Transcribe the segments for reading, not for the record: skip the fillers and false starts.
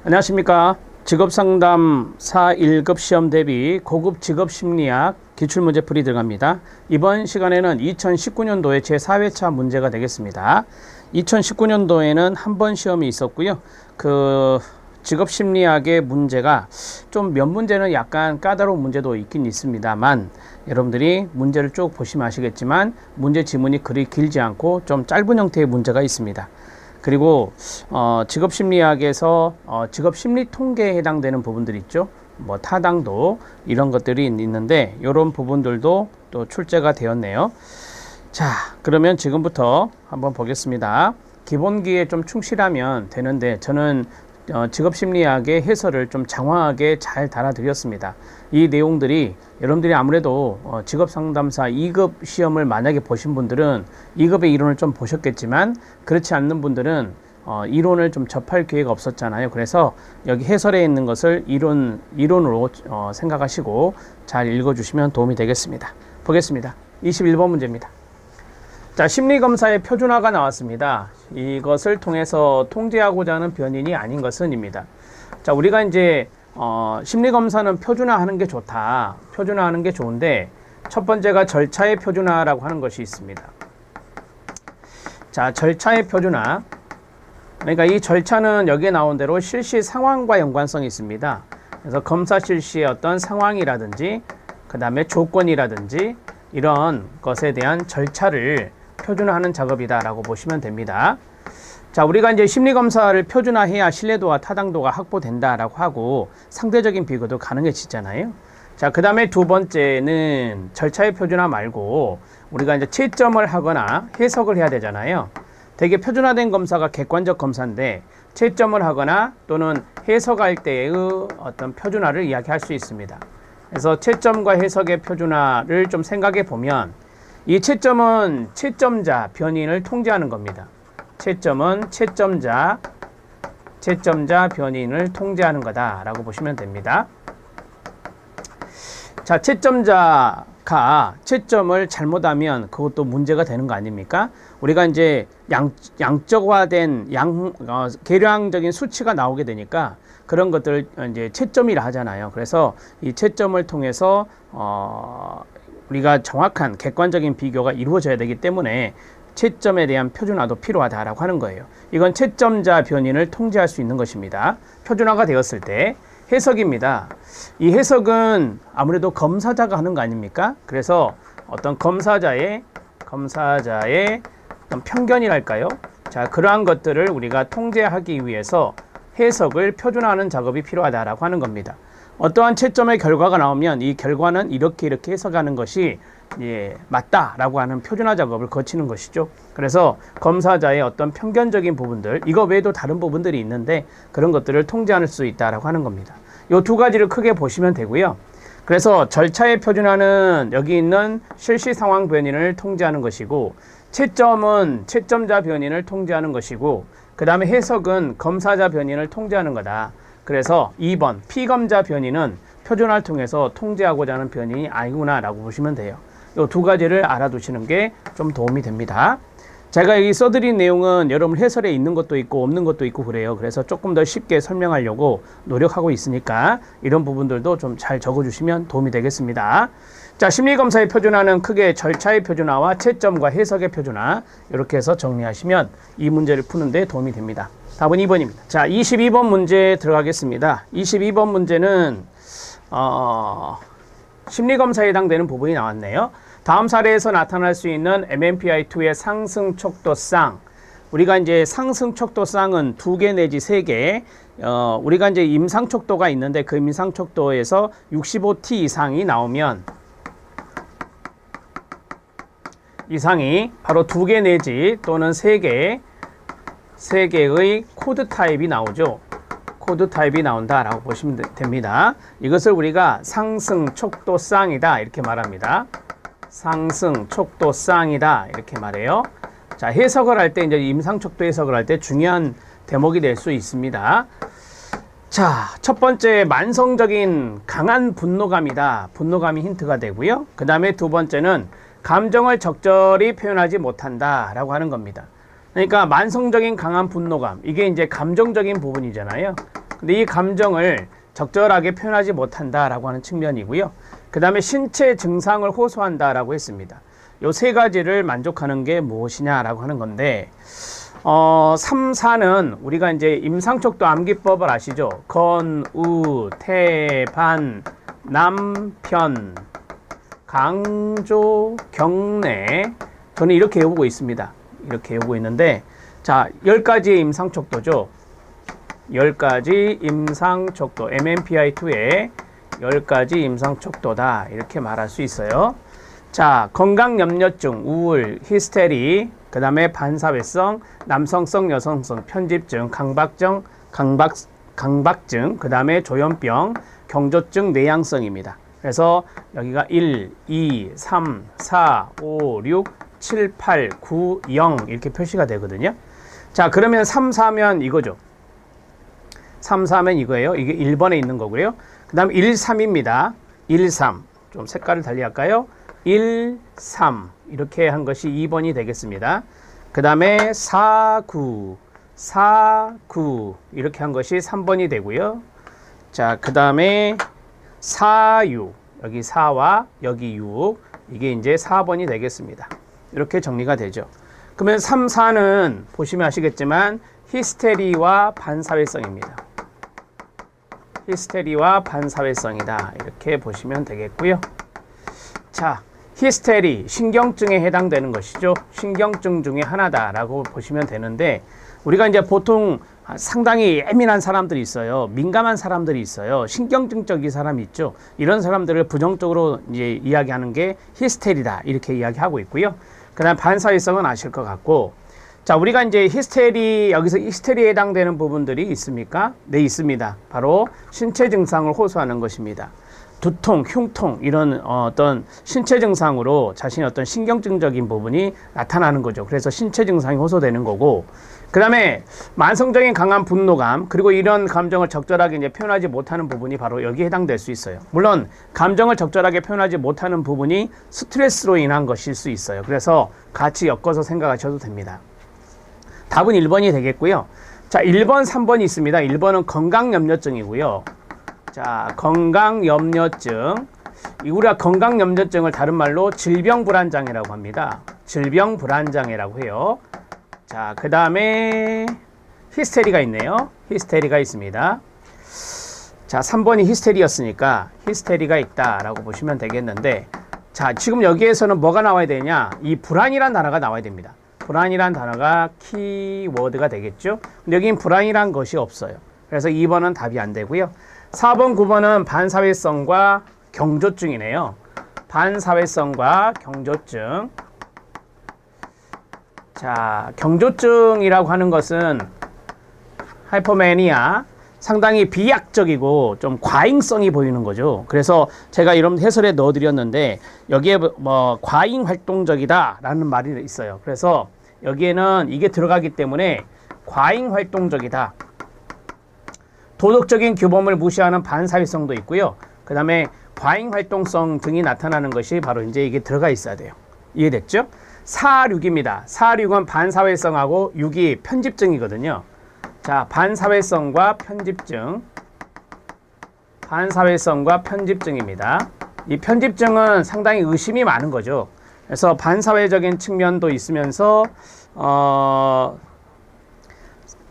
안녕하십니까. 직업상담 4 1급 시험 대비 고급 직업심리학 기출문제풀이 들어갑니다. 이번 시간에는 2019년도에 제4회차 문제가 되겠습니다. 2019년도에는 한 번 시험이 있었고요. 그 직업심리학의 문제가 좀 몇 문제는 약간 까다로운 문제도 있긴 있습니다만, 여러분들이 문제를 쭉 보시면 아시겠지만 문제 지문이 그리 길지 않고 좀 짧은 형태의 문제가 있습니다. 그리고 직업심리학에서 직업심리통계에 해당되는 부분들이 있죠. 뭐 타당도 이런 것들이 있는데 이런 부분들도 또 출제가 되었네요. 자, 그러면 지금부터 한번 보겠습니다. 기본기에 좀 충실하면 되는데 저는 직업심리학의 해설을 좀 장황하게 잘 달아드렸습니다. 이 내용들이 여러분들이 아무래도 직업상담사 2급 시험을 만약에 보신 분들은 2급의 이론을 좀 보셨겠지만, 그렇지 않는 분들은 이론을 좀 접할 기회가 없었잖아요. 그래서 여기 해설에 있는 것을 이론으로 생각하시고 잘 읽어주시면 도움이 되겠습니다. 보겠습니다. 21번 문제입니다. 자, 심리검사의 표준화가 나왔습니다. 이것을 통해서 통제하고자 하는 변인이 아닌 것은입니다. 자, 우리가 이제 심리검사는 표준화하는 게 좋다. 표준화하는 게 좋은데, 첫 번째가 절차의 표준화라고 하는 것이 있습니다. 자, 절차의 표준화. 그러니까 이 절차는 여기에 나온 대로 실시 상황과 연관성이 있습니다. 그래서 검사 실시의 어떤 상황이라든지 그 다음에 조건이라든지 이런 것에 대한 절차를 표준화하는 작업이다 라고 보시면 됩니다. 자, 우리가 이제 심리검사를 표준화해야 신뢰도와 타당도가 확보된다 라고 하고 상대적인 비교도 가능해지잖아요. 자, 그 다음에 두 번째는 절차의 표준화 말고 우리가 이제 채점을 하거나 해석을 해야 되잖아요. 되게 표준화된 검사가 객관적 검사인데 채점을 하거나 또는 해석할 때의 어떤 표준화를 이야기할 수 있습니다. 그래서 채점과 해석의 표준화를 좀 생각해 보면, 이 채점은 채점자 변인을 통제하는 겁니다. 채점은 채점자 변인을 통제하는 거다라고 보시면 됩니다. 자, 채점자가 채점을 잘못하면 그것도 문제가 되는 거 아닙니까? 우리가 이제 양적화된 계량적인 수치가 나오게 되니까 그런 것들을 이제 채점이라 하잖아요. 그래서 이 채점을 통해서 우리가 정확한 객관적인 비교가 이루어져야 되기 때문에 채점에 대한 표준화도 필요하다라고 하는 거예요. 이건 채점자 변인을 통제할 수 있는 것입니다. 표준화가 되었을 때 해석입니다. 이 해석은 아무래도 검사자가 하는 거 아닙니까? 그래서 어떤 검사자의 어떤 편견이랄까요? 자, 그러한 것들을 우리가 통제하기 위해서 해석을 표준화하는 작업이 필요하다라고 하는 겁니다. 어떠한 채점의 결과가 나오면 이 결과는 이렇게 해석하는 것이 맞다라고 하는 표준화 작업을 거치는 것이죠. 그래서 검사자의 어떤 편견적인 부분들, 이거 외에도 다른 부분들이 있는데 그런 것들을 통제할 수 있다라고 하는 겁니다. 이 두 가지를 크게 보시면 되고요. 그래서 절차의 표준화는 여기 있는 실시 상황 변인을 통제하는 것이고, 채점은 채점자 변인을 통제하는 것이고, 그 다음에 해석은 검사자 변인을 통제하는 거다. 그래서 2번 피검자 변인은 표준화를 통해서 통제하고자 하는 변인이 아니구나 라고 보시면 돼요. 이 두 가지를 알아두시는 게 좀 도움이 됩니다. 제가 여기 써드린 내용은 여러분 해설에 있는 것도 있고 없는 것도 있고 그래요. 그래서 조금 더 쉽게 설명하려고 노력하고 있으니까 이런 부분들도 좀 잘 적어주시면 도움이 되겠습니다. 자, 심리검사의 표준화는 크게 절차의 표준화와 채점과 해석의 표준화, 이렇게 해서 정리하시면 이 문제를 푸는 데 도움이 됩니다. 답은 2번입니다. 자, 22번 문제 들어가겠습니다. 22번 문제는 심리검사에 해당되는 부분이 나왔네요. 다음 사례에서 나타날 수 있는 MMPI-2의 상승 촉도쌍. 우리가 이제 상승 촉도쌍은 2개 내지 3개, 우리가 이제 임상 촉도가 있는데 그 임상 촉도에서 65T 이상이 나오면, 이상이 바로 2개 내지 또는 3개의 코드 타입이 나오죠. 코드 타입이 나온다라고 보시면 됩니다. 이것을 우리가 상승 촉도쌍이다 이렇게 말합니다. 상승 촉도쌍이다 이렇게 말해요. 자, 해석을 할 때 이제 임상 촉도 해석을 할 때 중요한 대목이 될 수 있습니다. 자, 첫 번째 만성적인 강한 분노감이다. 분노감이 힌트가 되고요. 그 다음에 두 번째는 감정을 적절히 표현하지 못한다 라고 하는 겁니다. 그러니까 만성적인 강한 분노감, 이게 이제 감정적인 부분이잖아요. 근데 이 감정을 적절하게 표현하지 못한다라고 하는 측면이고요. 그 다음에 신체 증상을 호소한다라고 했습니다. 요 세 가지를 만족하는 게 무엇이냐라고 하는 건데 3, 4는 우리가 이제 임상척도 암기법을 아시죠? 건, 우, 태, 반, 남편, 강조, 경례. 저는 이렇게 외우고 있습니다. 이렇게 외우고 있는데, 자, 10가지의 임상척도죠. 10가지 임상척도, MMPI2의 10가지 임상척도다. 이렇게 말할 수 있어요. 자, 건강염려증, 우울, 히스테리, 그 다음에 반사회성, 남성성, 여성성, 편집증, 강박증, 그 다음에 조현병, 경조증, 내향성입니다. 그래서 여기가 1, 2, 3, 4, 5, 6, 7, 8, 9, 0 이렇게 표시가 되거든요. 자, 그러면 3, 4면 이거죠. 3, 4면 이거예요. 이게 1번에 있는 거고요. 그 다음 1, 3입니다. 1, 3. 좀 색깔을 달리 할까요? 1, 3 이렇게 한 것이 2번이 되겠습니다. 그 다음에 4, 9 이렇게 한 것이 3번이 되고요. 자, 그 다음에 4, 6 여기 4와 여기 6 이게 이제 4번이 되겠습니다. 이렇게 정리가 되죠. 그러면 3, 4는 보시면 아시겠지만 히스테리와 반사회성입니다. 히스테리와 반사회성이다. 이렇게 보시면 되겠고요. 자, 히스테리, 신경증에 해당되는 것이죠. 신경증 중에 하나다라고 보시면 되는데, 우리가 이제 보통 상당히 예민한 사람들이 있어요. 민감한 사람들이 있어요. 신경증적인 사람이 있죠. 이런 사람들을 부정적으로 이제 이야기하는 게 히스테리다. 이렇게 이야기하고 있고요. 그 다음 반사회성은 아실 것 같고, 자, 우리가 이제 여기서 히스테리에 해당되는 부분들이 있습니까? 네, 있습니다. 바로 신체 증상을 호소하는 것입니다. 두통, 흉통 이런 어떤 신체 증상으로 자신의 어떤 신경증적인 부분이 나타나는 거죠. 그래서 신체 증상이 호소되는 거고, 그 다음에 만성적인 강한 분노감, 그리고 이런 감정을 적절하게 이제 표현하지 못하는 부분이 바로 여기에 해당될 수 있어요. 물론 감정을 적절하게 표현하지 못하는 부분이 스트레스로 인한 것일 수 있어요. 그래서 같이 엮어서 생각하셔도 됩니다. 답은 1번이 되겠고요. 자, 1번, 3번이 있습니다. 1번은 건강염려증이고요. 자, 건강염려증. 우리가 건강염려증을 다른 말로 질병불안장애라고 합니다. 질병불안장애라고 해요. 자, 그 다음에 히스테리가 있네요. 히스테리가 있습니다. 자, 3번이 히스테리였으니까 히스테리가 있다라고 보시면 되겠는데, 자, 지금 여기에서는 뭐가 나와야 되냐? 이 불안이란 단어가 나와야 됩니다. 불안이란 단어가 키워드가 되겠죠. 근데 여긴 불안이란 것이 없어요. 그래서 2번은 답이 안 되고요. 4번, 9번은 반사회성과 경조증이네요. 반사회성과 경조증. 자, 경조증이라고 하는 것은 하이퍼매니아, 상당히 비약적이고 좀 과잉성이 보이는 거죠. 그래서 제가 이런 해설에 넣어드렸는데 여기에 뭐 과잉 활동적이다라는 말이 있어요. 그래서 여기에는 이게 들어가기 때문에 과잉 활동적이다. 도덕적인 규범을 무시하는 반사회성도 있고요. 그 다음에 과잉 활동성 등이 나타나는 것이 바로 이제 이게 들어가 있어야 돼요. 이해됐죠? 4, 6입니다. 4, 6은 반사회성하고 6이 편집증이거든요. 자, 반사회성과 편집증. 반사회성과 편집증입니다. 이 편집증은 상당히 의심이 많은 거죠. 그래서 반사회적인 측면도 있으면서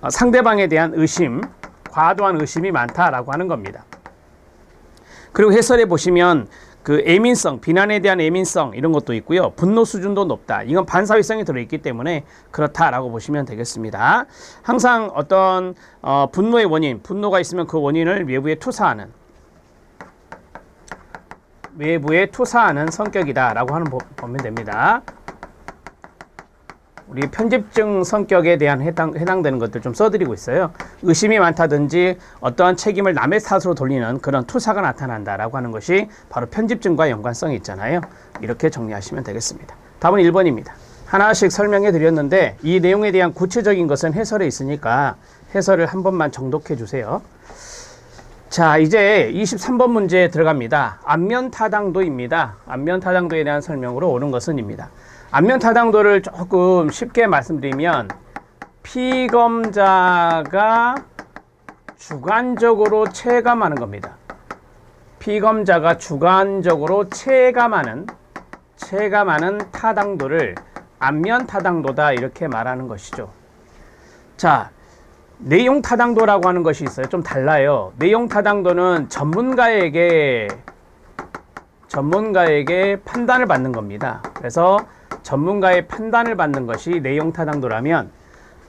상대방에 대한 의심, 과도한 의심이 많다라고 하는 겁니다. 그리고 해설에 보시면 그 예민성, 비난에 대한 예민성 이런 것도 있고요. 분노 수준도 높다. 이건 반사회성이 들어있기 때문에 그렇다라고 보시면 되겠습니다. 항상 어떤 분노의 원인, 분노가 있으면 그 원인을 외부에 투사하는 성격이다라고 하는 보면 됩니다. 우리 편집증 성격에 대한 해당되는 것들 좀 써드리고 있어요. 의심이 많다든지 어떠한 책임을 남의 탓으로 돌리는 그런 투사가 나타난다라고 하는 것이 바로 편집증과 연관성이 있잖아요. 이렇게 정리하시면 되겠습니다. 답은 1번입니다. 하나씩 설명해 드렸는데 이 내용에 대한 구체적인 것은 해설에 있으니까 해설을 한 번만 정독해 주세요. 자, 이제 23번 문제에 들어갑니다. 안면타당도입니다. 안면타당도에 대한 설명으로 옳은 것은입니다. 안면타당도를 조금 쉽게 말씀드리면 피검자가 주관적으로 체감하는 겁니다. 피검자가 주관적으로 체감하는 타당도를 안면 타당도다 이렇게 말하는 것이죠. 자, 내용 타당도라고 하는 것이 있어요. 좀 달라요. 내용 타당도는 전문가에게 판단을 받는 겁니다. 그래서 전문가의 판단을 받는 것이 내용 타당도라면,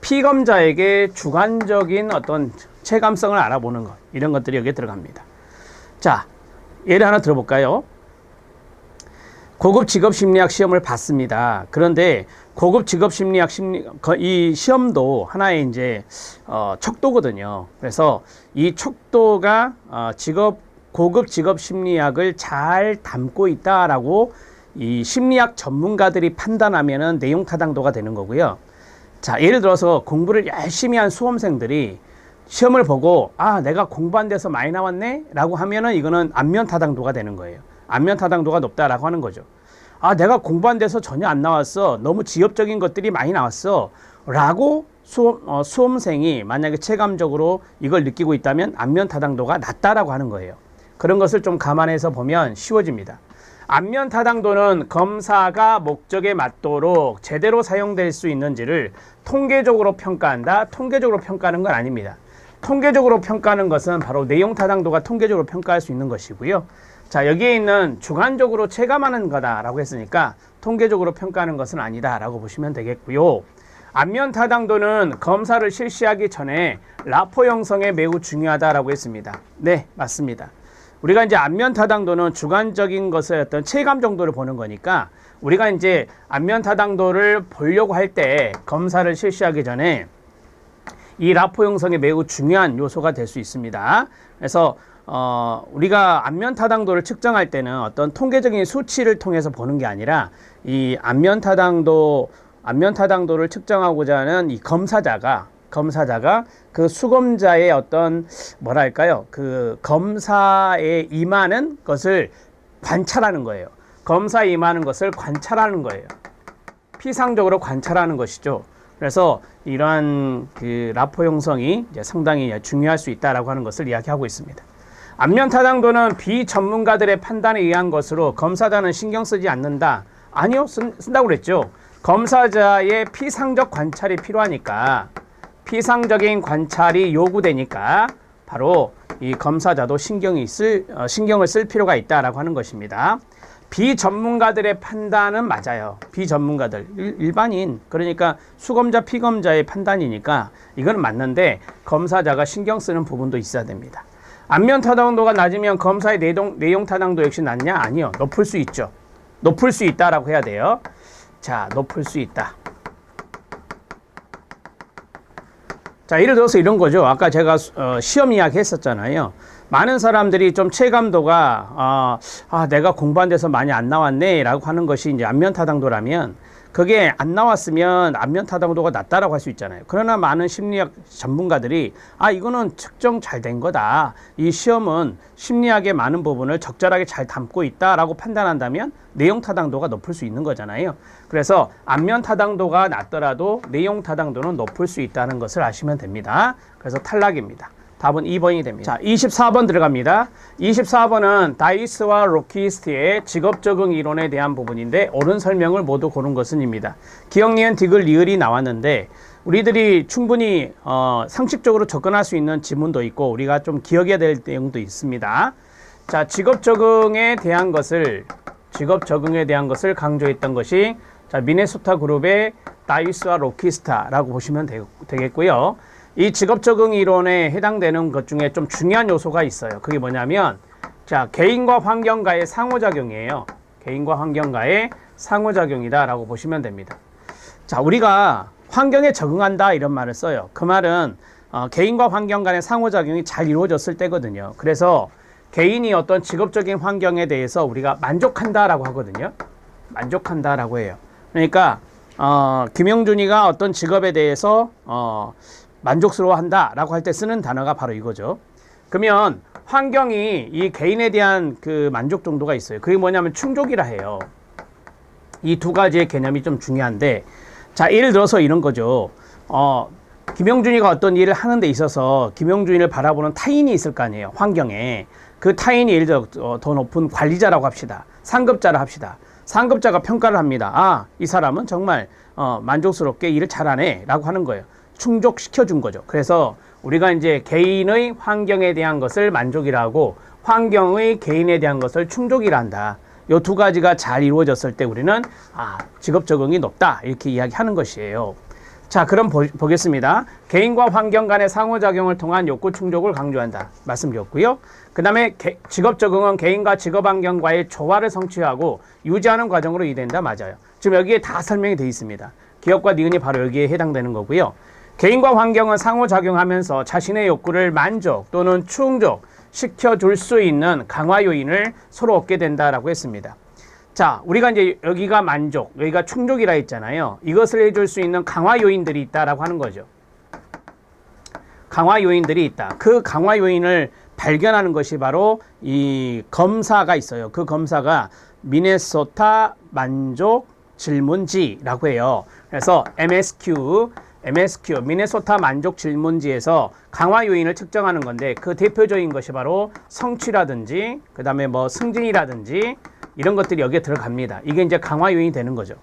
피검자에게 주관적인 어떤 체감성을 알아보는 것, 이런 것들이 여기에 들어갑니다. 자, 예를 하나 들어볼까요? 고급 직업 심리학 시험을 봤습니다. 그런데 고급 직업 심리학 이 시험도 하나의 이제 척도거든요. 그래서 이 척도가 고급 직업 심리학을 잘 담고 있다라고 이 심리학 전문가들이 판단하면은 내용 타당도가 되는 거고요. 자, 예를 들어서 공부를 열심히 한 수험생들이 시험을 보고 내가 공부 안 돼서 많이 나왔네 라고 하면은 이거는 안면 타당도가 되는 거예요. 안면 타당도가 높다라고 하는 거죠. 내가 공부 안 돼서 전혀 안 나왔어, 너무 지엽적인 것들이 많이 나왔어 라고 수험생이 만약에 체감적으로 이걸 느끼고 있다면 안면 타당도가 낮다라고 하는 거예요. 그런 것을 좀 감안해서 보면 쉬워집니다. 안면 타당도는 검사가 목적에 맞도록 제대로 사용될 수 있는지를 통계적으로 평가한다. 통계적으로 평가하는 건 아닙니다. 통계적으로 평가하는 것은 바로 내용 타당도가 통계적으로 평가할 수 있는 것이고요. 자, 여기에 있는 주관적으로 체감하는 거다라고 했으니까 통계적으로 평가하는 것은 아니다라고 보시면 되겠고요. 안면 타당도는 검사를 실시하기 전에 라포 형성에 매우 중요하다라고 했습니다. 네, 맞습니다. 우리가 이제 안면 타당도는 주관적인 것의 어떤 체감 정도를 보는 거니까, 우리가 이제 안면 타당도를 보려고 할 때 검사를 실시하기 전에 이 라포 형성이 매우 중요한 요소가 될 수 있습니다. 그래서 우리가 안면 타당도를 측정할 때는 어떤 통계적인 수치를 통해서 보는 게 아니라, 이 안면 타당도를 측정하고자 하는 이 검사자가 그 수검자의 어떤 뭐랄까요, 그 검사에 임하는 것을 관찰하는 거예요. 검사에 임하는 것을 관찰하는 거예요. 피상적으로 관찰하는 것이죠. 그래서 이러한 그 라포 형성이 이제 상당히 중요할 수 있다라고 하는 것을 이야기하고 있습니다. 안면 타당도는 비전문가들의 판단에 의한 것으로 검사자는 신경 쓰지 않는다. 아니요, 쓴다고 그랬죠. 검사자의 피상적 관찰이 필요하니까, 피상적인 관찰이 요구되니까 바로 이 검사자도 신경을 쓸 필요가 있다라고 하는 것입니다. 비전문가들의 판단은 맞아요. 비전문가들, 일반인, 그러니까 수검자, 피검자의 판단이니까 이건 맞는데 검사자가 신경 쓰는 부분도 있어야 됩니다. 안면 타당도가 낮으면 검사의 내용 타당도 역시 낮냐? 아니요. 높을 수 있죠. 높을 수 있다라고 해야 돼요. 자, 높을 수 있다. 자, 예를 들어서 이런 거죠. 아까 제가 시험 이야기 했었잖아요. 많은 사람들이 좀 체감도가 내가 공부 안 돼서 많이 안 나왔네 라고 하는 것이 이제 안면 타당도라면, 그게 안 나왔으면 안면 타당도가 낮다라고 할 수 있잖아요. 그러나 많은 심리학 전문가들이 이거는 측정 잘 된 거다, 이 시험은 심리학의 많은 부분을 적절하게 잘 담고 있다라고 판단한다면 내용 타당도가 높을 수 있는 거잖아요. 그래서 안면 타당도가 낮더라도 내용 타당도는 높을 수 있다는 것을 아시면 됩니다. 그래서 탈락입니다. 답은 2번이 됩니다. 자, 24번 들어갑니다. 24번은 다이스와 로키스트의 직업 적응 이론에 대한 부분인데, 옳은 설명을 모두 고른 것은입니다. 기역, 니은, 디귿, 리을이 나왔는데 우리들이 충분히 상식적으로 접근할 수 있는 지문도 있고 우리가 좀 기억해야 될 내용도 있습니다. 자, 직업 적응에 대한 것을 강조했던 것이, 자, 미네소타 그룹의 다이스와 로키스트라고 보시면 되겠고요. 이 직업 적응 이론에 해당되는 것 중에 좀 중요한 요소가 있어요. 그게 뭐냐면, 자, 개인과 환경과의 상호작용이에요. 개인과 환경과의 상호작용이다라고 보시면 됩니다. 자, 우리가 환경에 적응한다 이런 말을 써요. 그 말은 개인과 환경 간의 상호작용이 잘 이루어졌을 때거든요. 그래서 개인이 어떤 직업적인 환경에 대해서 우리가 만족한다라고 하거든요. 만족한다라고 해요. 그러니까 김영준이가 어떤 직업에 대해서 만족스러워한다라고 할 때 쓰는 단어가 바로 이거죠. 그러면 환경이 이 개인에 대한 그 만족 정도가 있어요. 그게 뭐냐면 충족이라 해요. 이 두 가지의 개념이 좀 중요한데, 자, 예를 들어서 이런 거죠. 김영준이가 어떤 일을 하는 데 있어서 김영준이를 바라보는 타인이 있을 거 아니에요. 환경에. 그 타인이 예를 들어 더 높은 관리자라고 합시다. 상급자라 합시다. 상급자가 평가를 합니다. 아, 이 사람은 정말 만족스럽게 일을 잘하네 라고 하는 거예요. 충족시켜 준 거죠. 그래서 우리가 이제 개인의 환경에 대한 것을 만족이라 하고 환경의 개인에 대한 것을 충족이라 한다. 이 두 가지가 잘 이루어졌을 때 우리는 직업 적응이 높다 이렇게 이야기하는 것이에요. 자, 그럼 보겠습니다. 개인과 환경 간의 상호작용을 통한 욕구 충족을 강조한다. 말씀드렸고요. 그 다음에 직업 적응은 개인과 직업 환경과의 조화를 성취하고 유지하는 과정으로 이된다. 맞아요. 지금 여기에 다 설명이 되어 있습니다. 기업과 니은이 바로 여기에 해당되는 거고요. 개인과 환경은 상호작용하면서 자신의 욕구를 만족 또는 충족 시켜줄 수 있는 강화 요인을 서로 얻게 된다라고 했습니다. 자, 우리가 이제 여기가 만족, 여기가 충족이라 했잖아요. 이것을 해줄 수 있는 강화 요인들이 있다라고 하는 거죠. 강화 요인들이 있다. 그 강화 요인을 발견하는 것이 바로 이 검사가 있어요. 그 검사가 미네소타 만족 질문지라고 해요. 그래서 MSQ 미네소타 만족 질문지에서 강화 요인을 측정하는 건데 그 대표적인 것이 바로 성취라든지 그 다음에 뭐 승진이라든지 이런 것들이 여기에 들어갑니다. 이게 이제 강화 요인이 되는 거죠.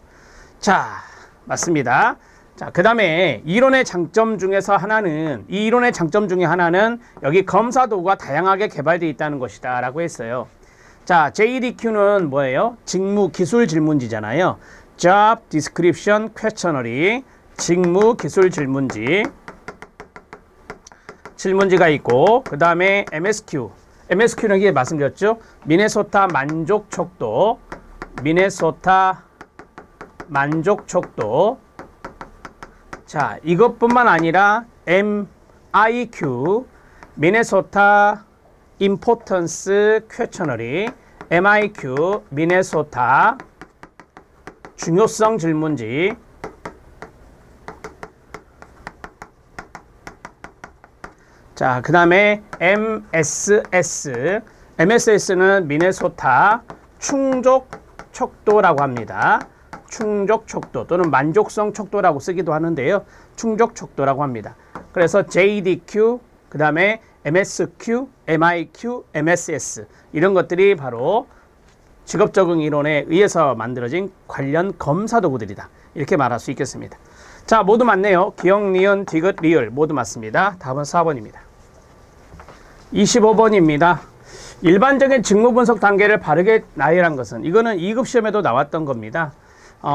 자, 맞습니다. 자, 그 다음에 이론의 장점 중에서 하나는 이 이론의 장점 중에 하나는 여기 검사 도구가 다양하게 개발되어 있다는 것이다 라고 했어요. 자, JDQ는 뭐예요? 직무 기술 질문지잖아요. Job Description Questionnaire 직무 기술 질문지가 있고 그 다음에 MSQ는 이게 말씀드렸죠. 미네소타 만족 척도 자, 이것뿐만 아니라 MIQ 미네소타 임포턴스 퀘셔너리 MIQ 미네소타 중요성 질문지 자, 그 다음에 MSS는 미네소타 충족 척도라고 합니다. 충족 척도 또는 만족성 척도라고 쓰기도 하는데요. 충족 척도라고 합니다. 그래서 JDQ, 그 다음에 MSQ, MIQ, MSS 이런 것들이 바로 직업적응 이론에 의해서 만들어진 관련 검사 도구들이다. 이렇게 말할 수 있겠습니다. 자, 모두 맞네요. 기억, 니은, 디귿, 리을 모두 맞습니다. 답은 4번입니다. 25번입니다. 일반적인 직무 분석 단계를 바르게 나열한 것은 이거는 2급 시험에도 나왔던 겁니다.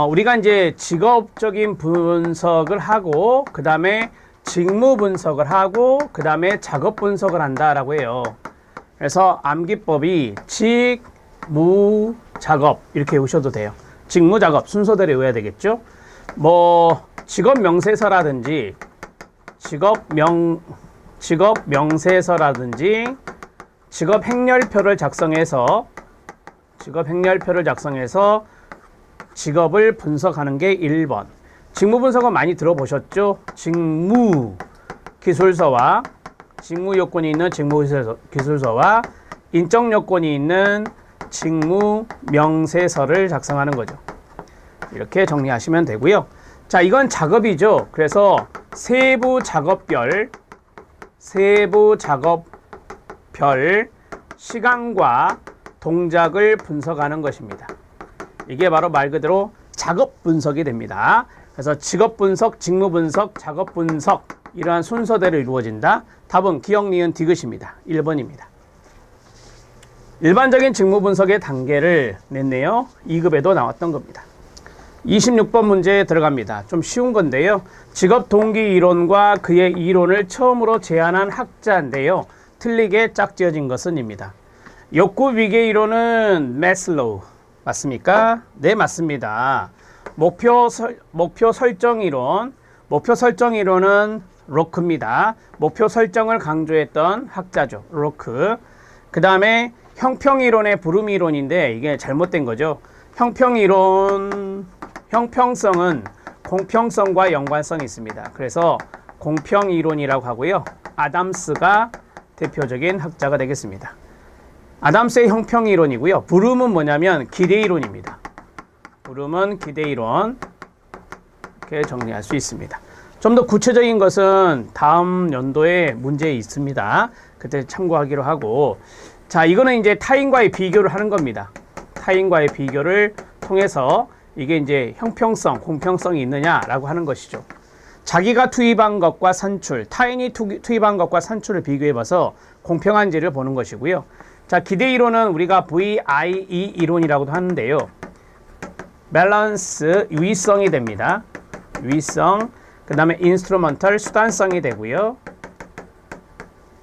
우리가 이제 직업적인 분석을 하고 그 다음에 직무 분석을 하고 그 다음에 작업 분석을 한다라고 해요. 그래서 암기법이 직무 작업 이렇게 외우셔도 돼요. 직무 작업 순서대로 외워야 되겠죠. 뭐 직업 명세서라든지 직업 명세서라든지 직업 행렬표를 작성해서 직업을 분석하는 게 1번. 직무 분석은 많이 들어보셨죠? 직무 기술서와 직무 요건이 있는 직무 기술서와 인적 요건이 있는 직무 명세서를 작성하는 거죠. 이렇게 정리하시면 되고요. 자, 이건 작업이죠. 그래서 세부 작업별 시간과 동작을 분석하는 것입니다. 이게 바로 말 그대로 작업 분석이 됩니다. 그래서 직업 분석, 직무 분석, 작업 분석 이러한 순서대로 이루어진다. 답은 기억, 니은, 디귿입니다. 1번입니다. 일반적인 직무 분석의 단계를 냈네요. 2급에도 나왔던 겁니다. 26번 문제에 들어갑니다. 좀 쉬운 건데요. 직업 동기 이론과 그의 이론을 처음으로 제안한 학자인데요. 틀리게 짝지어진 것은 입니다. 욕구 위계 이론은 매슬로우 맞습니까? 네, 맞습니다. 목표 설정 이론은 로크입니다. 목표 설정을 강조했던 학자죠. 로크. 그 다음에 형평 이론의 부름 이론인데 이게 잘못된 거죠. 형평성은 공평성과 연관성이 있습니다. 그래서 공평 이론이라고 하고요. 아담스가 대표적인 학자가 되겠습니다. 아담스의 형평 이론이고요. 부름은 뭐냐면 기대 이론입니다. 부름은 기대 이론. 이렇게 정리할 수 있습니다. 좀 더 구체적인 것은 다음 연도에 문제에 있습니다. 그때 참고하기로 하고, 자, 이거는 이제 타인과의 비교를 하는 겁니다. 타인과의 비교를 통해서 이게 이제 형평성, 공평성이 있느냐라고 하는 것이죠. 자기가 투입한 것과 산출, 타인이 투입한 것과 산출을 비교해봐서 공평한지를 보는 것이고요. 자, 기대 이론은 우리가 VIE 이론이라고도 하는데요. 밸런스, 유의성이 됩니다. 유의성, 그 다음에 인스트루먼털, 수단성이 되고요.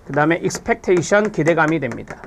그 다음에 expectation, 기대감이 됩니다.